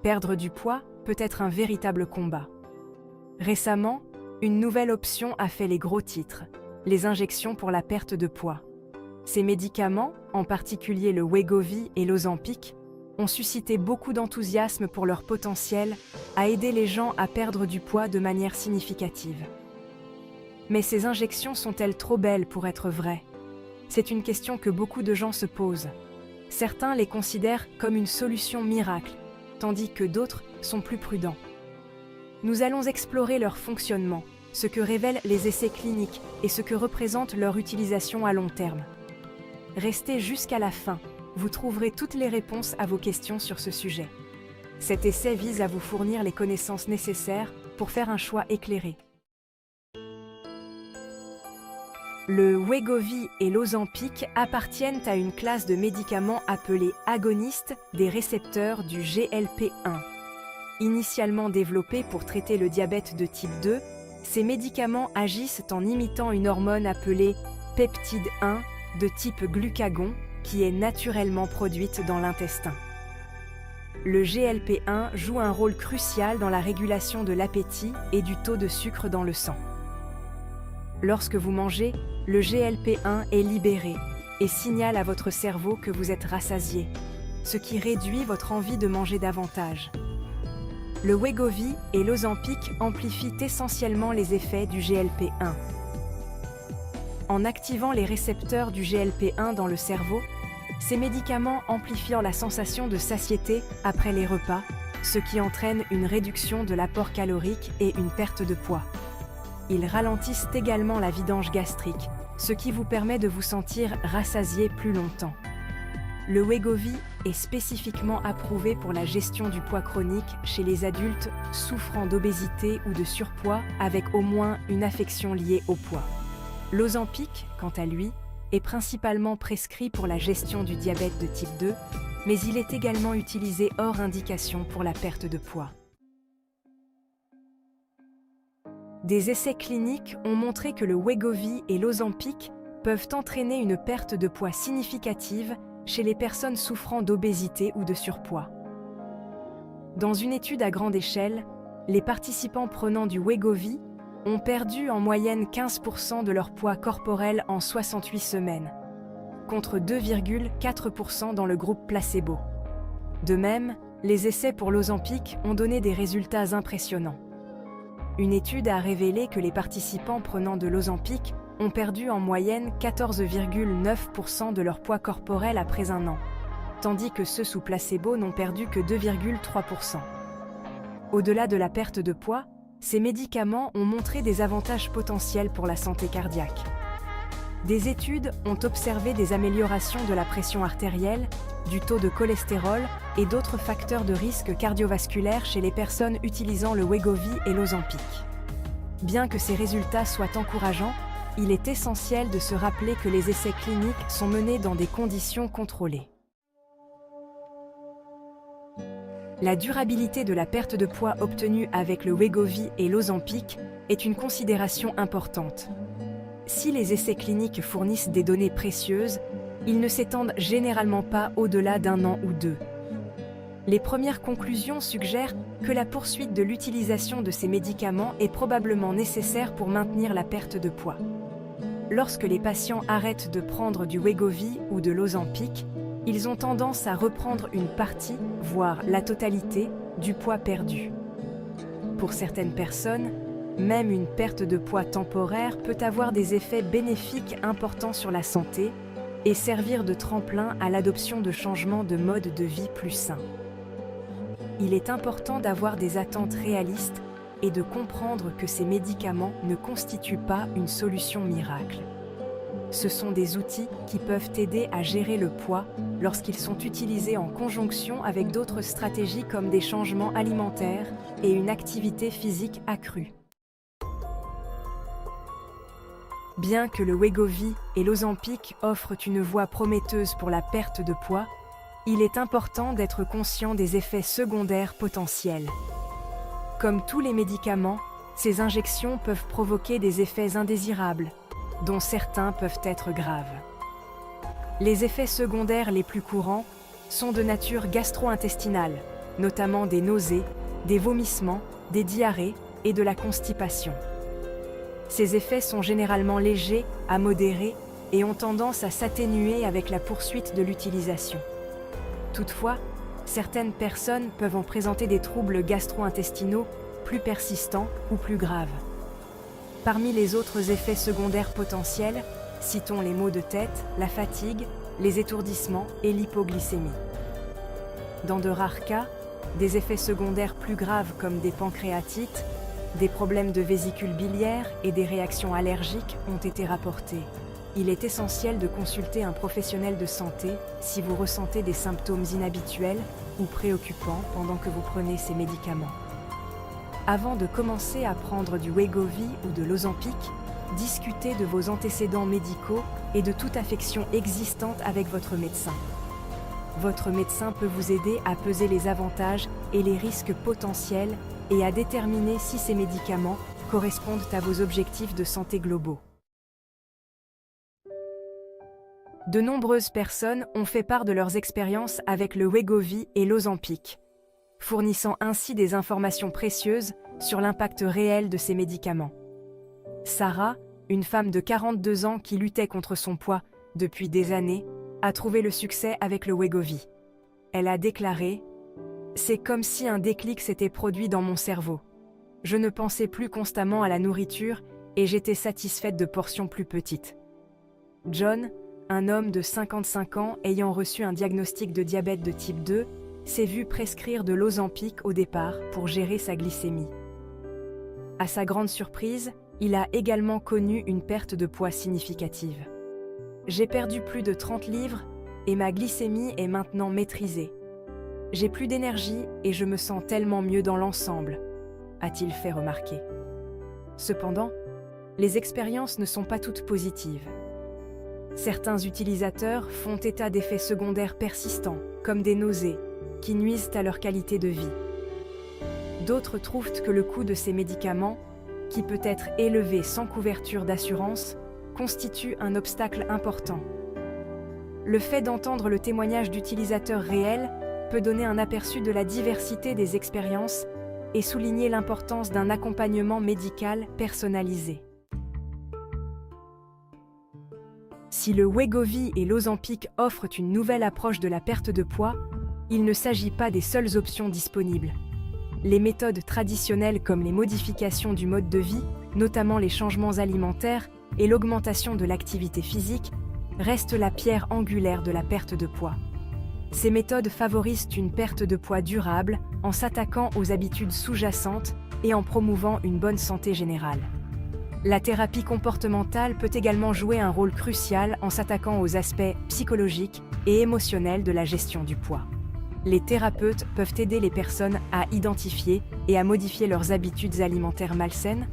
Perdre du poids peut être un véritable combat. Récemment, une nouvelle option a fait les gros titres, les injections pour la perte de poids. Ces médicaments, en particulier le Wegovy et l'Ozempic, ont suscité beaucoup d'enthousiasme pour leur potentiel à aider les gens à perdre du poids de manière significative. Mais ces injections sont-elles trop belles pour être vraies? C'est une question que beaucoup de gens se posent. Certains les considèrent comme une solution miracle, tandis que d'autres sont plus prudents. Nous allons explorer leur fonctionnement, ce que révèlent les essais cliniques et ce que représente leur utilisation à long terme. Restez jusqu'à la fin, vous trouverez toutes les réponses à vos questions sur ce sujet. Cet essai vise à vous fournir les connaissances nécessaires pour faire un choix éclairé. Le Wegovy et l'Ozempic appartiennent à une classe de médicaments appelés agonistes des récepteurs du GLP-1. Initialement développés pour traiter le diabète de type 2, ces médicaments agissent en imitant une hormone appelée peptide 1 de type glucagon qui est naturellement produite dans l'intestin. Le GLP-1 joue un rôle crucial dans la régulation de l'appétit et du taux de sucre dans le sang. Lorsque vous mangez, le GLP-1 est libéré et signale à votre cerveau que vous êtes rassasié, ce qui réduit votre envie de manger davantage. Le Wegovy et l'Ozempic amplifient essentiellement les effets du GLP-1. En activant les récepteurs du GLP-1 dans le cerveau, ces médicaments amplifient la sensation de satiété après les repas, ce qui entraîne une réduction de l'apport calorique et une perte de poids. Ils ralentissent également la vidange gastrique, ce qui vous permet de vous sentir rassasié plus longtemps. Le Wegovy est spécifiquement approuvé pour la gestion du poids chronique chez les adultes souffrant d'obésité ou de surpoids avec au moins une affection liée au poids. L'Ozempic, quant à lui, est principalement prescrit pour la gestion du diabète de type 2, mais il est également utilisé hors indication pour la perte de poids. Des essais cliniques ont montré que le Wegovy et l'Ozempic peuvent entraîner une perte de poids significative chez les personnes souffrant d'obésité ou de surpoids. Dans une étude à grande échelle, les participants prenant du Wegovy ont perdu en moyenne 15% de leur poids corporel en 68 semaines, contre 2,4% dans le groupe placebo. De même, les essais pour l'Ozempic ont donné des résultats impressionnants. Une étude a révélé que les participants prenant de l'Ozempic ont perdu en moyenne 14,9% de leur poids corporel après un an, tandis que ceux sous placebo n'ont perdu que 2,3%. Au-delà de la perte de poids, ces médicaments ont montré des avantages potentiels pour la santé cardiaque. Des études ont observé des améliorations de la pression artérielle, du taux de cholestérol et d'autres facteurs de risque cardiovasculaire chez les personnes utilisant le Wegovy et l'Ozempic. Bien que ces résultats soient encourageants, il est essentiel de se rappeler que les essais cliniques sont menés dans des conditions contrôlées. La durabilité de la perte de poids obtenue avec le Wegovy et l'Ozempic est une considération importante. Si les essais cliniques fournissent des données précieuses, ils ne s'étendent généralement pas au-delà d'un an ou deux. Les premières conclusions suggèrent que la poursuite de l'utilisation de ces médicaments est probablement nécessaire pour maintenir la perte de poids. Lorsque les patients arrêtent de prendre du Wegovy ou de l'Ozempic, ils ont tendance à reprendre une partie, voire la totalité, du poids perdu. Pour certaines personnes, même une perte de poids temporaire peut avoir des effets bénéfiques importants sur la santé et servir de tremplin à l'adoption de changements de mode de vie plus sains. Il est important d'avoir des attentes réalistes et de comprendre que ces médicaments ne constituent pas une solution miracle. Ce sont des outils qui peuvent aider à gérer le poids lorsqu'ils sont utilisés en conjonction avec d'autres stratégies comme des changements alimentaires et une activité physique accrue. Bien que le Wegovy et l'Ozempic offrent une voie prometteuse pour la perte de poids, il est important d'être conscient des effets secondaires potentiels. Comme tous les médicaments, ces injections peuvent provoquer des effets indésirables, dont certains peuvent être graves. Les effets secondaires les plus courants sont de nature gastro-intestinale, notamment des nausées, des vomissements, des diarrhées et de la constipation. Ces effets sont généralement légers à modérés et ont tendance à s'atténuer avec la poursuite de l'utilisation. Toutefois, certaines personnes peuvent en présenter des troubles gastro-intestinaux plus persistants ou plus graves. Parmi les autres effets secondaires potentiels, citons les maux de tête, la fatigue, les étourdissements et l'hypoglycémie. Dans de rares cas, des effets secondaires plus graves comme des pancréatites, des problèmes de vésicule biliaire et des réactions allergiques ont été rapportés. Il est essentiel de consulter un professionnel de santé si vous ressentez des symptômes inhabituels ou préoccupants pendant que vous prenez ces médicaments. Avant de commencer à prendre du Wegovy ou de l'Ozempic, discutez de vos antécédents médicaux et de toute affection existante avec votre médecin. Votre médecin peut vous aider à peser les avantages et les risques potentiels et à déterminer si ces médicaments correspondent à vos objectifs de santé globaux. De nombreuses personnes ont fait part de leurs expériences avec le Wegovy et l'Ozempic, fournissant ainsi des informations précieuses sur l'impact réel de ces médicaments. Sarah, une femme de 42 ans qui luttait contre son poids depuis des années, a trouvé le succès avec le Wegovy. Elle a déclaré « C'est comme si un déclic s'était produit dans mon cerveau. Je ne pensais plus constamment à la nourriture et j'étais satisfaite de portions plus petites. » John, un homme de 55 ans ayant reçu un diagnostic de diabète de type 2, s'est vu prescrire de l'Ozempic au départ pour gérer sa glycémie. À sa grande surprise, il a également connu une perte de poids significative. « J'ai perdu plus de 30 livres et ma glycémie est maintenant maîtrisée. J'ai plus d'énergie et je me sens tellement mieux dans l'ensemble », a-t-il fait remarquer. Cependant, les expériences ne sont pas toutes positives. Certains utilisateurs font état d'effets secondaires persistants, comme des nausées, qui nuisent à leur qualité de vie. D'autres trouvent que le coût de ces médicaments, qui peut être élevé sans couverture d'assurance, constitue un obstacle important. Le fait d'entendre le témoignage d'utilisateurs réels peut donner un aperçu de la diversité des expériences et souligner l'importance d'un accompagnement médical personnalisé. Si le Wegovy et l'Ozempic offrent une nouvelle approche de la perte de poids, il ne s'agit pas des seules options disponibles. Les méthodes traditionnelles comme les modifications du mode de vie, notamment les changements alimentaires et l'augmentation de l'activité physique, restent la pierre angulaire de la perte de poids. Ces méthodes favorisent une perte de poids durable en s'attaquant aux habitudes sous-jacentes et en promouvant une bonne santé générale. La thérapie comportementale peut également jouer un rôle crucial en s'attaquant aux aspects psychologiques et émotionnels de la gestion du poids. Les thérapeutes peuvent aider les personnes à identifier et à modifier leurs habitudes alimentaires malsaines,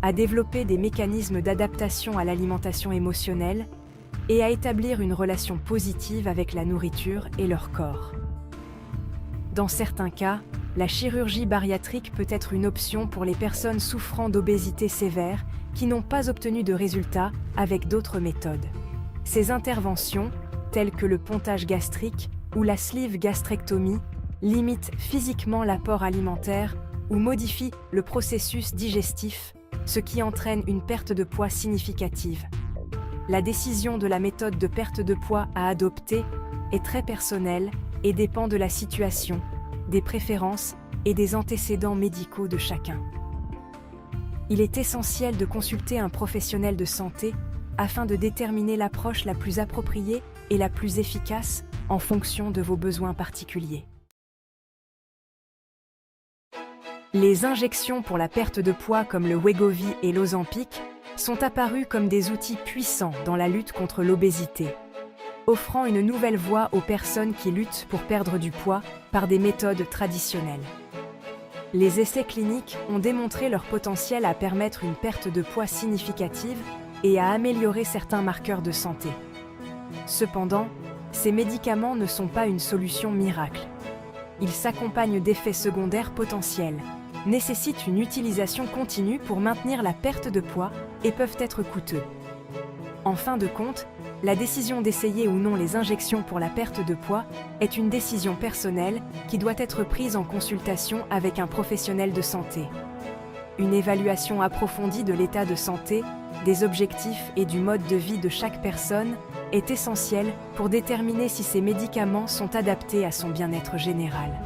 à développer des mécanismes d'adaptation à l'alimentation émotionnelle et à établir une relation positive avec la nourriture et leur corps. Dans certains cas, la chirurgie bariatrique peut être une option pour les personnes souffrant d'obésité sévère qui n'ont pas obtenu de résultats avec d'autres méthodes. Ces interventions, telles que le pontage gastrique ou la sleeve gastrectomie, limitent physiquement l'apport alimentaire ou modifient le processus digestif, ce qui entraîne une perte de poids significative. La décision de la méthode de perte de poids à adopter est très personnelle et dépend de la situation, des préférences et des antécédents médicaux de chacun. Il est essentiel de consulter un professionnel de santé afin de déterminer l'approche la plus appropriée et la plus efficace en fonction de vos besoins particuliers. Les injections pour la perte de poids comme le Wegovy et l'Ozempic sont apparues comme des outils puissants dans la lutte contre l'obésité, offrant une nouvelle voie aux personnes qui luttent pour perdre du poids par des méthodes traditionnelles. Les essais cliniques ont démontré leur potentiel à permettre une perte de poids significative et à améliorer certains marqueurs de santé. Cependant, ces médicaments ne sont pas une solution miracle. Ils s'accompagnent d'effets secondaires potentiels, nécessitent une utilisation continue pour maintenir la perte de poids et peuvent être coûteux. En fin de compte, La décision d'essayer ou non les injections pour la perte de poids est une décision personnelle qui doit être prise en consultation avec un professionnel de santé. Une évaluation approfondie de l'état de santé, des objectifs et du mode de vie de chaque personne est essentielle pour déterminer si ces médicaments sont adaptés à son bien-être général.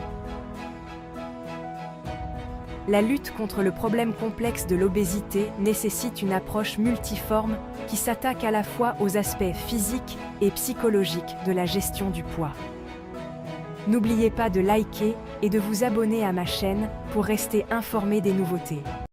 La lutte contre le problème complexe de l'obésité nécessite une approche multiforme qui s'attaque à la fois aux aspects physiques et psychologiques de la gestion du poids. N'oubliez pas de liker et de vous abonner à ma chaîne pour rester informé des nouveautés.